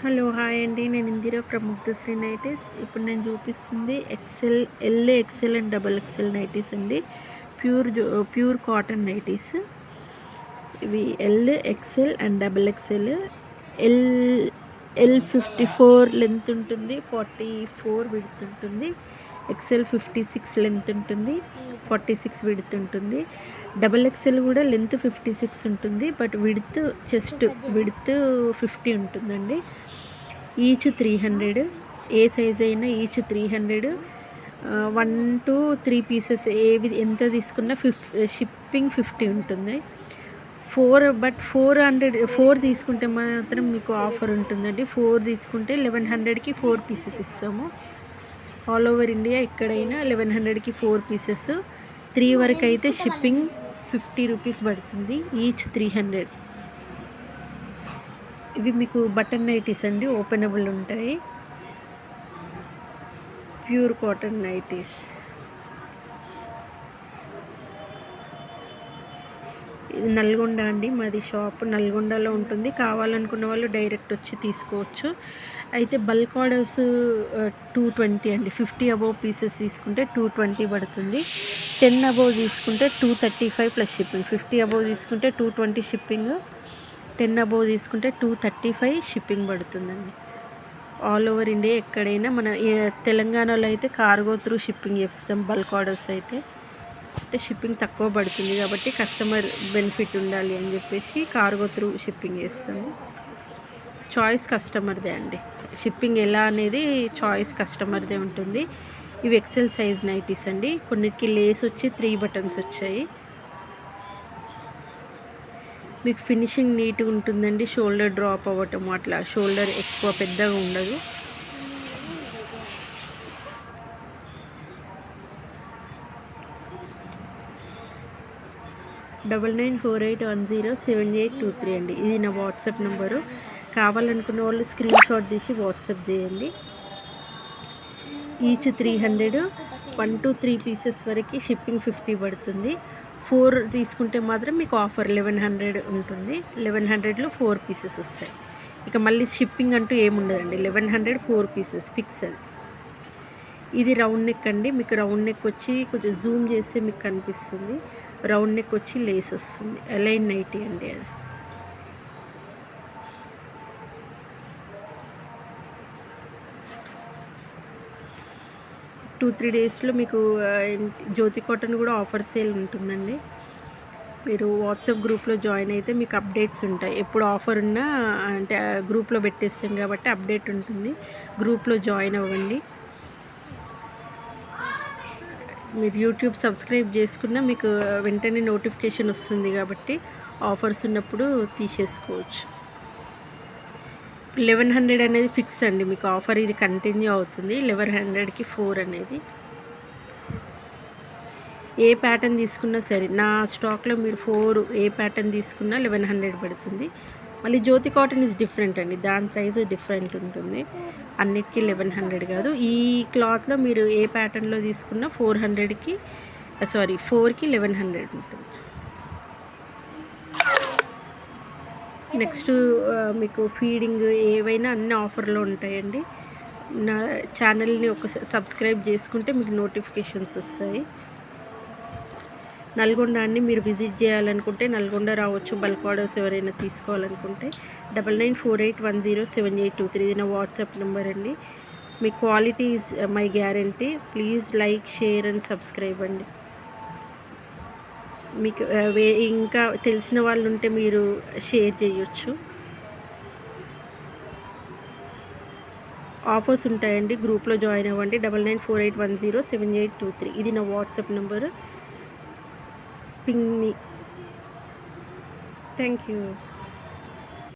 Hello hi అండి, నేను Indira from ముగ్ధశ్రీ nighties. ఇప్పుడు నేను చూపిస్తుంది excel and double excel nighties అండి. Pure cotton nighties. ఇవి excel and double excel. L L 54 length ఉంటుంది, 44 విడ్త్ ఉంటుంది. ఎక్సెల్ 56 లెంత్ ఉంటుంది, 46 విడ్త్ ఉంటుంది. డబల్ ఎక్సెల్ కూడా లెంత్ 56 ఉంటుంది, బట్ చెస్ట్ విడ్త్ 50 ఉంటుందండి. ఈచ్ 300. ఏ సైజ్ అయినా ఈచ్ 300. 1 to 3 పీసెస్ ఎంత తీసుకున్నా షిప్పింగ్ 50 ఉంటుంది. 4 తీసుకుంటే మాత్రం మీకు ఆఫర్ ఉంటుందండి. 4 తీసుకుంటే 1100కి 4 పీసెస్ ఇస్తాము. ఆల్ ఓవర్ ఇండియా ఎక్కడైనా 1100కి 4 పీసెస్. 3 వరకు అయితే షిప్పింగ్ 50 రూపీస్ పడుతుంది, ఈచ్ 300. ఇవి మీకు బటన్ నైటీస్ అండి, ఓపెనబుల్ ఉంటాయి. Pure cotton nighties. ఇది నల్గొండ అండి, మాది షాప్ నల్గొండలో ఉంటుంది. కావాలనుకున్న వాళ్ళు డైరెక్ట్ వచ్చి తీసుకోవచ్చు. అయితే బల్క్ ఆర్డర్స్ 220 అండి. 50 అబోవ్ పీసెస్ తీసుకుంటే 220 పడుతుంది. 10 అబోవ్ తీసుకుంటే 235 ప్లస్ షిప్పింగ్. 50 అబోవ్ తీసుకుంటే 220 షిప్పింగ్. 10 అబోవ్ తీసుకుంటే 235 షిప్పింగ్ పడుతుందండి. ఆల్ ఓవర్ ఇండియా ఎక్కడైనా. మన తెలంగాణలో అయితే కార్గో త్రూ షిప్పింగ్ చేస్తాం. బల్క్ ఆర్డర్స్ అయితే షిప్పింగ్ తక్కువ పడుతుంది కాబట్టి కస్టమర్ బెనిఫిట్ ఉండాలి అని చెప్పేసి కార్గో త్రూ షిప్పింగ్ చేస్తాము. చాయిస్ కస్టమర్దే అండి. షిప్పింగ్ ఎలా అనేది చాయిస్ కస్టమర్దే ఉంటుంది. ఇవి ఎక్సెల్ సైజ్ నైటీస్ అండి. కొన్నిటికి లేస్ వచ్చి 3 బటన్స్ వచ్చాయి. మీకు ఫినిషింగ్ నీట్గా ఉంటుందండి. షోల్డర్ డ్రాప్ అవ్వటం అట్లా షోల్డర్ ఎక్కువ పెద్దగా ఉండదు. $9948107823 అండి. ఇది నా వాట్సాప్ నెంబరు. కావాలనుకున్న వాళ్ళు స్క్రీన్ షాట్ తీసి వాట్సాప్ చేయండి. ఈచ్ 300. 1 to 3 పీసెస్ వరకు షిప్పింగ్ 50 పడుతుంది. 4 తీసుకుంటే మాత్రం మీకు ఆఫర్ 1100 ఉంటుంది. 1100లో 4 పీసెస్ వస్తాయి. ఇక మళ్ళీ షిప్పింగ్ అంటూ ఏముండదండి. 1100 4 పీసెస్ ఫిక్స్ అది. ఇది రౌండ్ నెక్ అండి. మీకు రౌండ్ నెక్ వచ్చి కొంచెం జూమ్ చేస్తే మీకు కనిపిస్తుంది. రౌండ్ నెక్ వచ్చి లేస్ వస్తుంది. అలైన్ నైటీ అండి అది. టూ 3 డేస్లో మీకు జ్యోతి కాటన్ కూడా ఆఫర్ సేల్ ఉంటుందండి. మీరు వాట్సాప్ గ్రూప్లో జాయిన్ అయితే మీకు అప్డేట్స్ ఉంటాయి. ఎప్పుడు ఆఫర్ ఉన్నా అంటే గ్రూప్లో పెట్టేస్తాం కాబట్టి అప్డేట్ ఉంటుంది. గ్రూప్లో జాయిన్ అవ్వండి. మీరు యూట్యూబ్ సబ్స్క్రైబ్ చేసుకున్నా మీకు వెంటనే నోటిఫికేషన్ వస్తుంది కాబట్టి ఆఫర్స్ ఉన్నప్పుడు తీసేసుకోవచ్చు. 1100 అనేది ఫిక్స్ అండి. మీకు ఆఫర్ ఇది కంటిన్యూ అవుతుంది. 1100కి 4 అనేది. ఏ ప్యాటర్న్ తీసుకున్నా సరే నా స్టాక్లో మీరు 4 ఏ ప్యాటర్న్ తీసుకున్నా 1100 పడుతుంది. మళ్ళీ జ్యోతి కాటన్ ఇస్ డిఫరెంట్ అండి. దాని ప్రైస్ డిఫరెంట్ ఉంటుంది. అన్నిటికీ 1100 కాదు. ఈ క్లాత్లో మీరు ఏ ప్యాటర్న్లో తీసుకున్నా 4కి 1100 ఉంటుంది. నెక్స్ట్ మీకు ఫీడింగ్ ఏవైనా అన్ని ఆఫర్లో ఉంటాయండి. నా ఛానల్ని ఒకసారి సబ్స్క్రైబ్ చేసుకుంటే మీకు నోటిఫికేషన్స్ వస్తాయి. నల్గొండ అండి, మీరు విజిట్ చేయాలనుకుంటే నల్గొండ రావచ్చు. బల్క్ ఆర్డర్స్ ఎవరైనా తీసుకోవాలనుకుంటే 9948107823 ఇది నా వాట్సాప్ నెంబర్ అండి. మీ quality is my guarantee. Please like, share and subscribe అండి. మీకు ఇంకా తెలిసిన వాళ్ళు ఉంటే మీరు షేర్ చేయొచ్చు. ఆఫర్స్ ఉంటాయండి. గ్రూప్లో జాయిన్ అవ్వండి. 9948107823 ఇది నా WhatsApp number. Ping me. Thank you.